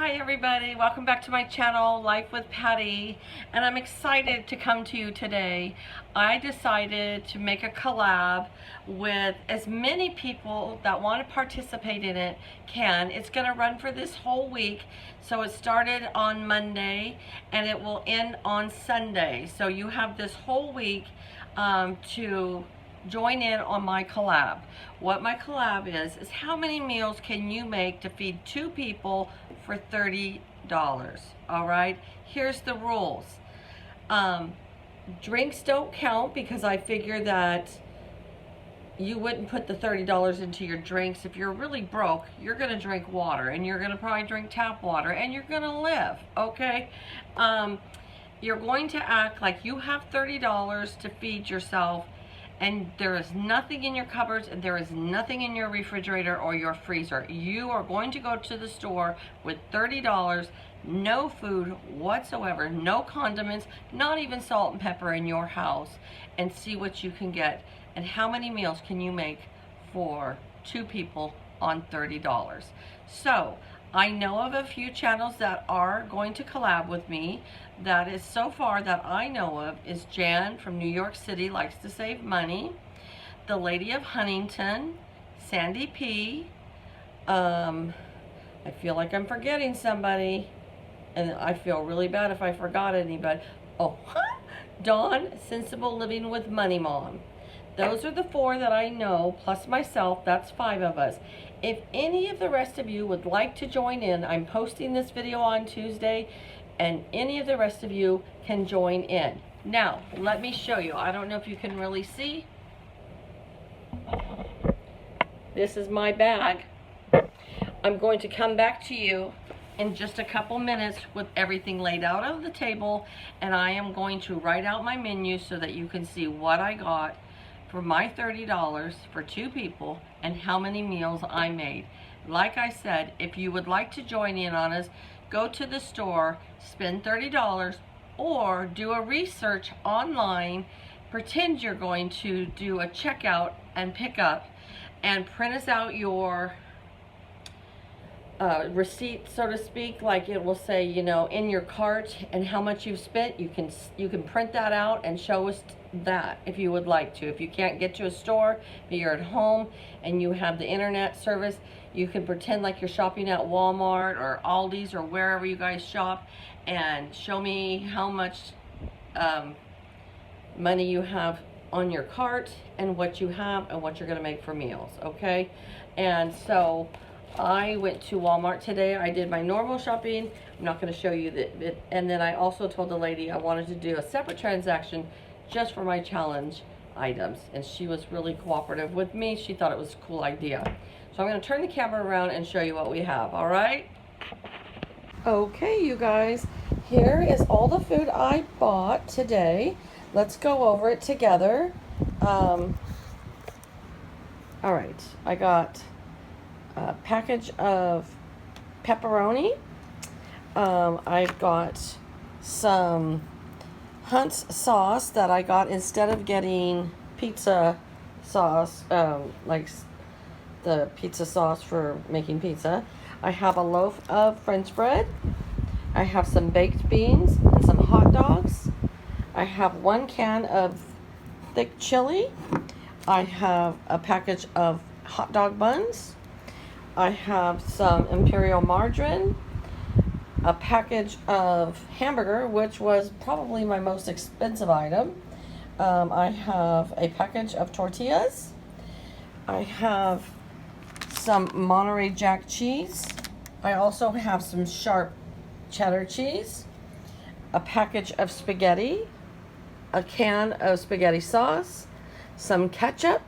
Hi everybody, welcome back to my channel, Life with Patty, and I'm excited to come to you today. I decided to make a collab with as many people that want to participate in it can. It's going to run for this whole week, so it started on Monday and it will end on Sunday. So you have this whole week to join in on my collab. What my collab is how many meals can you make to feed 2 people for $30? All right, here's the rules. Drinks don't count because I figure that you wouldn't put the $30 into your drinks. If you're really broke, you're gonna drink water, and you're gonna probably drink tap water, and you're gonna live, okay? You're going to act like you have $30 to feed yourself, and there is nothing in your cupboards and there is nothing in your refrigerator or your freezer. You are going to go to the store with $30, no food whatsoever, no condiments, not even salt and pepper in your house, and see what you can get. And how many meals can you make for 2 people on $30? So I know of a few channels that are going to collab with me. That is, so far that I know of, is Jan from New York City, Likes to Save Money, the Lady of Huntington, Sandy P. I feel like I'm forgetting somebody, and I feel really bad if I forgot anybody. Oh, Dawn, Sensible Living with Money Mom. Those are the 4 that I know, plus myself. That's 5 of us. If any of the rest of you would like to join in, I'm posting this video on Tuesday, and any of the rest of you can join in. Now, let me show you. I don't know if you can really see. This is my bag. I'm going to come back to you in just a couple minutes with everything laid out on the table, and I am going to write out my menu so that you can see what I got for my $30 for 2 people and how many meals I made. Like I said, if you would like to join in on us, go to the store, spend $30, or do a research online, pretend you're going to do a checkout and pick up, and print us out your receipt, so to speak. Like, it will say, you know, in your cart and how much you've spent. You can print that out and show us that if you would like to. If you can't get to a store but you're at home and you have the internet service, you can pretend like you're shopping at Walmart or Aldi's or wherever you guys shop, and show me how much money you have on your cart and what you have and what you're going to make for meals, okay? And so I went to Walmart today. I did my normal shopping. I'm not going to show you that. And then I also told the lady I wanted to do a separate transaction just for my challenge items, and she was really cooperative with me. She thought it was a cool idea. So I'm going to turn the camera around and show you what we have, all right? Okay, you guys, here is all the food I bought today. Let's go over it together. All right, I got a package of pepperoni. I've got some Hunt's sauce that I got instead of getting pizza sauce, like the pizza sauce for making pizza. I have a loaf of French bread. I have some baked beans and some hot dogs. I have 1 can of thick chili. I have a package of hot dog buns. I have some Imperial margarine, a package of hamburger, which was probably my most expensive item. I have a package of tortillas. I have some Monterey Jack cheese. I also have some sharp cheddar cheese, a package of spaghetti, a can of spaghetti sauce, some ketchup.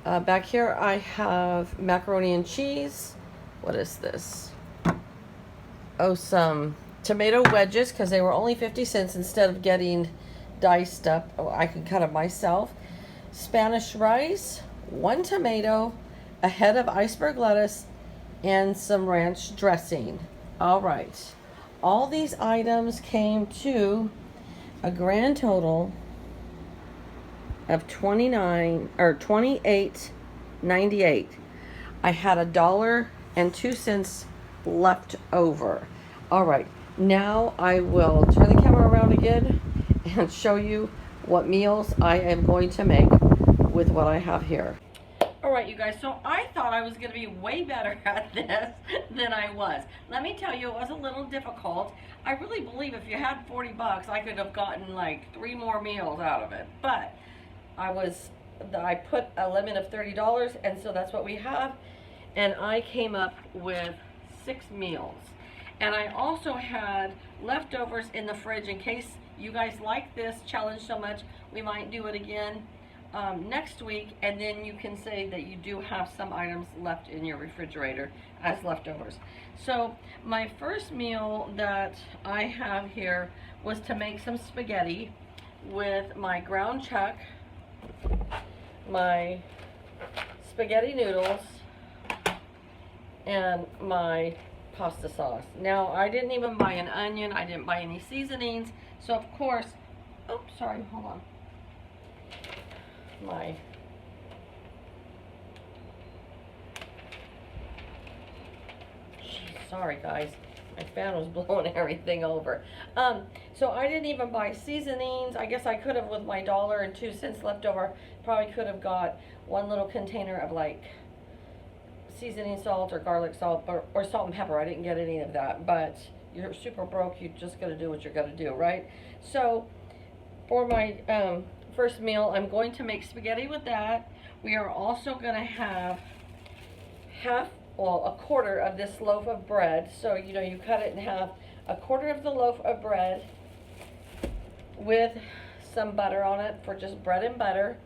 Back here I have macaroni and cheese. What is this? Oh, some tomato wedges, because they were only 50 cents instead of getting diced up. Oh, I can cut them myself. Spanish rice, 1 tomato, a head of iceberg lettuce, and some ranch dressing. All right. All these items came to a grand total of $28.98. I had $1.02 left over. All right, now I will turn the camera around again and show you what meals I am going to make with what I have here. All right, you guys, so I thought I was going to be way better at this than I was. Let me tell you, it was a little difficult. I really believe if you had 40 bucks, I could have gotten like 3 more meals out of it. But I put a limit of $30, and so that's what we have. And I came up with 6 meals. And I also had leftovers in the fridge in case you guys like this challenge so much, we might do it again next week, and then you can say that you do have some items left in your refrigerator as leftovers. So my first meal that I have here was to make some spaghetti with my ground chuck, my spaghetti noodles, and my pasta sauce. Now, I didn't even buy an onion, I didn't buy any seasonings, so of course, oh, sorry, hold on. Sorry guys, my fan was blowing everything over. So I didn't even buy seasonings. I guess I could have with my $1.02 left over, probably could have got one little container of like seasoning salt or garlic salt or salt and pepper. I didn't get any of that, but you're super broke, you just gotta do what you're gonna do, right? So for my first meal, I'm going to make spaghetti with that. We are also gonna have a quarter of this loaf of bread. So, you know, you cut it in half, a quarter of the loaf of bread with some butter on it for just bread and butter.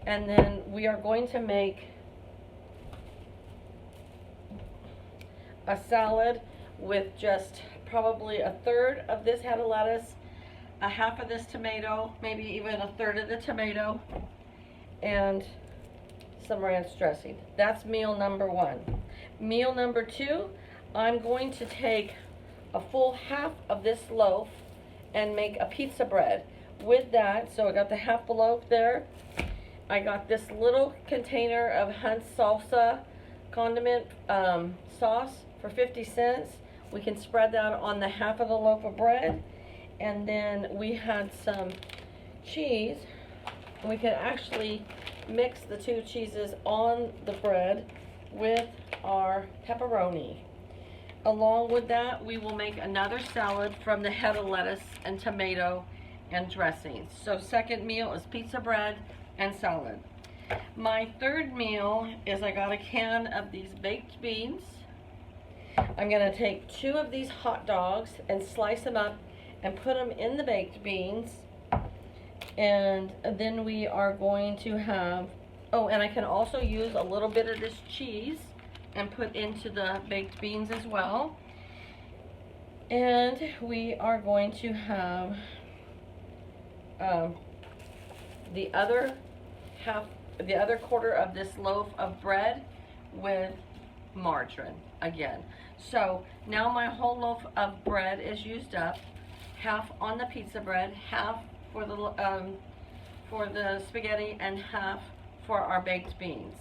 And then we are going to make a salad with just probably a third of this head of lettuce, a half of this tomato, maybe even a third of the tomato, and some ranch dressing. That's meal number 1. Meal number 2, I'm going to take a full half of this loaf and make a pizza bread with that. So I got the half the loaf there. I got this little container of Hunt's salsa condiment sauce for 50 cents. We can spread that on the half of the loaf of bread. And then we had some cheese. We can actually mix the 2 cheeses on the bread with our pepperoni. Along with that, we will make another salad from the head of lettuce and tomato and dressings. So second meal is pizza bread and salad. My third meal is I got a can of these baked beans. I'm gonna take 2 of these hot dogs and slice them up and put them in the baked beans. And then we are going to have, oh, and I can also use a little bit of this cheese and put into the baked beans as well. And we are going to have the other quarter of this loaf of bread with margarine again. So now my whole loaf of bread is used up, half on the pizza bread, half for the spaghetti, and half for our baked beans.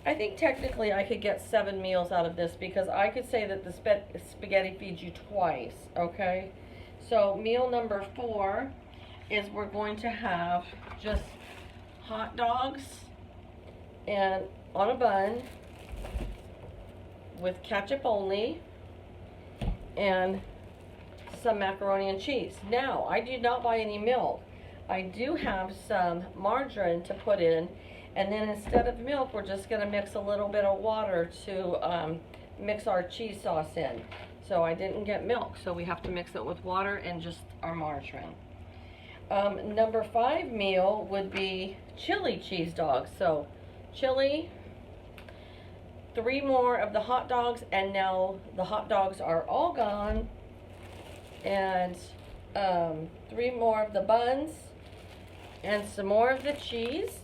I think technically I could get 7 meals out of this because I could say that the spaghetti feeds you twice, okay? So meal number 4 is we're going to have just hot dogs and on a bun with ketchup only and some macaroni and cheese. Now, I did not buy any milk. I do have some margarine to put in, and then instead of milk, we're just gonna mix a little bit of water to mix our cheese sauce in. So I didn't get milk, so we have to mix it with water and just our margarine. Number 5 meal would be chili cheese dogs. So chili, 3 more of the hot dogs, and now the hot dogs are all gone. And 3 more of the buns and some more of the cheese.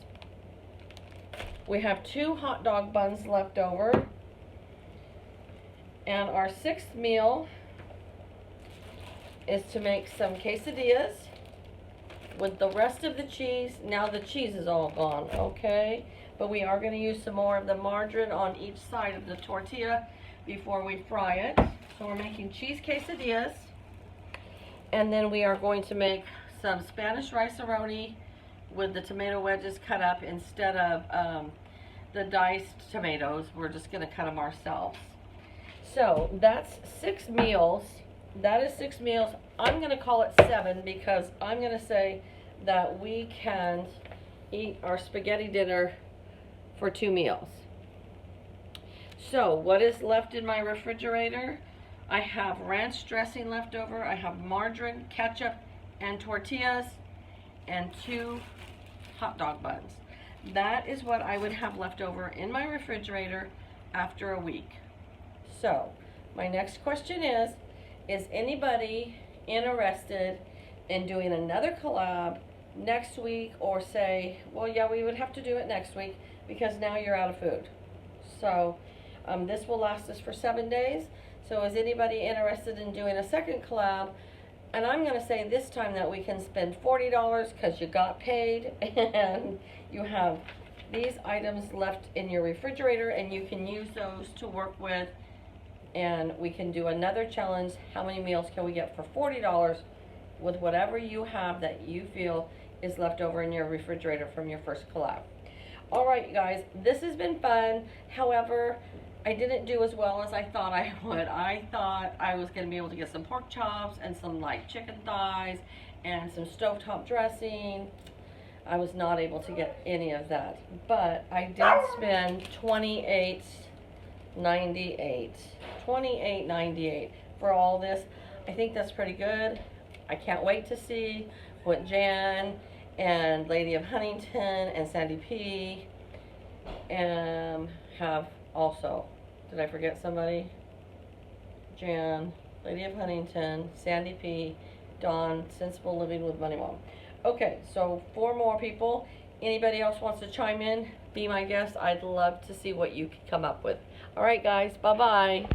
We have 2 hot dog buns left over. And our 6th meal is to make some quesadillas with the rest of the cheese. Now the cheese is all gone, okay? But we are going to use some more of the margarine on each side of the tortilla before we fry it. So we're making cheese quesadillas. And then we are going to make some Spanish rice-a-roni with the tomato wedges cut up instead of the diced tomatoes. We're just going to cut them ourselves. So that's 6 meals. That is 6 meals. I'm going to call it 7 because I'm going to say that we can eat our spaghetti dinner for 2 meals. So what is left in my refrigerator? I have ranch dressing left over. I have margarine, ketchup, and tortillas, and 2 hot dog buns. That is what I would have left over in my refrigerator after a week. So my next question is anybody interested in doing another collab next week, or say, well, yeah, we would have to do it next week because now you're out of food. So this will last us for 7 days. So is anybody interested in doing a second collab? And I'm going to say this time that we can spend $40 because you got paid and you have these items left in your refrigerator and you can use those to work with. And we can do another challenge. How many meals can we get for $40 with whatever you have that you feel is left over in your refrigerator from your first collab? All right, you guys, this has been fun. However, I didn't do as well as I thought I would. I thought I was going to be able to get some pork chops and some light chicken thighs and some stovetop dressing. I was not able to get any of that, but I did spend $28.98 for all this. I think that's pretty good. I can't wait to see what Jan and Lady of Huntington and Sandy P have also. Did I forget somebody? Jan, Lady of Huntington, Sandy P, Dawn, Sensible Living with Money Mom. Okay, so 4 more people. Anybody else wants to chime in? Be my guest. I'd love to see what you can come up with. All right, guys. Bye-bye.